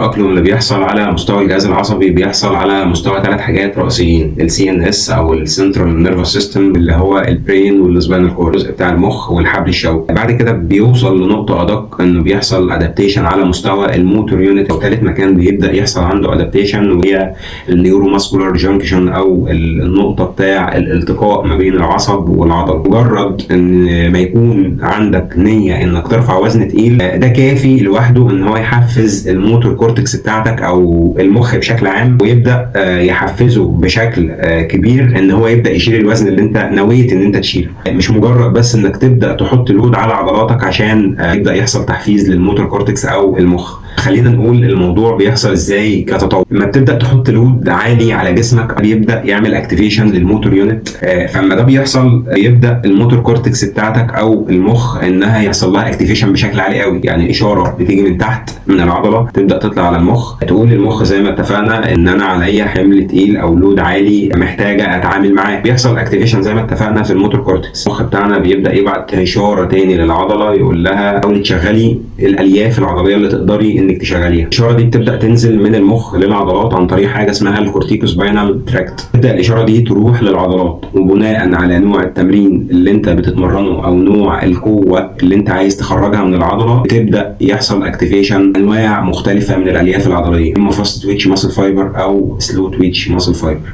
التأقلم اللي بيحصل على مستوى الجهاز العصبي بيحصل على مستوى 3 حاجات رئيسيين: السي ان اس او السنترال نيرفس سيستم اللي هو البرين والسباينال كورد، الجزء بتاع المخ والحبل الشوكي. بعد كده بيوصل لنقطة أدق إنه بيحصل ادابتيشن على مستوى الموتور يونت، أو ثالث مكان بيبدأ يحصل عنده ادابتيشن وهي النيورو ماسكولار جانكشن أو النقطة بتاع الالتقاء ما بين العصب والعضل. مجرد إن ما يكون عندك نية إنك ترفع وزن تقيل ده كافي لوحده إن هو يحفز الموتور كورتكس بتاعتك أو المخ بشكل عام، ويبدأ يحفزه بشكل كبير إن هو يبدأ يشيل الوزن اللي أنت نويت إن أنت تشيله. مش مجرد بس إنك تبدأ تحط لود على عضلاتك عشان يبدأ يحصل تحفيز للموتور كورتكس أو المخ. خلينا نقول الموضوع بيحصل ازاي كتطور. لما بتبدا تحط لود عالي على جسمك بيبدا يعمل اكتيفيشن للموتور يونت، فلما ده بيحصل يبدا الموتور كورتكس بتاعتك او المخ انها يحصل لها اكتيفيشن بشكل عالي قوي. يعني اشاره بتيجي من تحت من العضله تبدا تطلع على المخ تقول للمخ زي ما اتفقنا ان انا عليا حمل تقيل او لود عالي محتاجه اتعامل معاه. بيحصل اكتيفيشن زي ما اتفقنا في الموتور كورتكس. المخ بتاعنا بيبدا يبعت اشاره تاني للعضله يقول لها حاولي تشغلي الالياف العضليه اللي تقدري انك تشغليها. الاشاره دي بتبدا تنزل من المخ للعضلات عن طريق حاجه اسمها الكورتيكوسباينال تراكت. تبدا الاشاره دي تروح للعضلات، وبناء على نوع التمرين اللي انت بتتمرنه او نوع القوه اللي انت عايز تخرجها من العضله بتبدا يحصل اكتيفيشن انواع مختلفه من الالياف العضليه، اما فاست تويتش ماسل فايبر او سلو تويتش ماسل فايبر.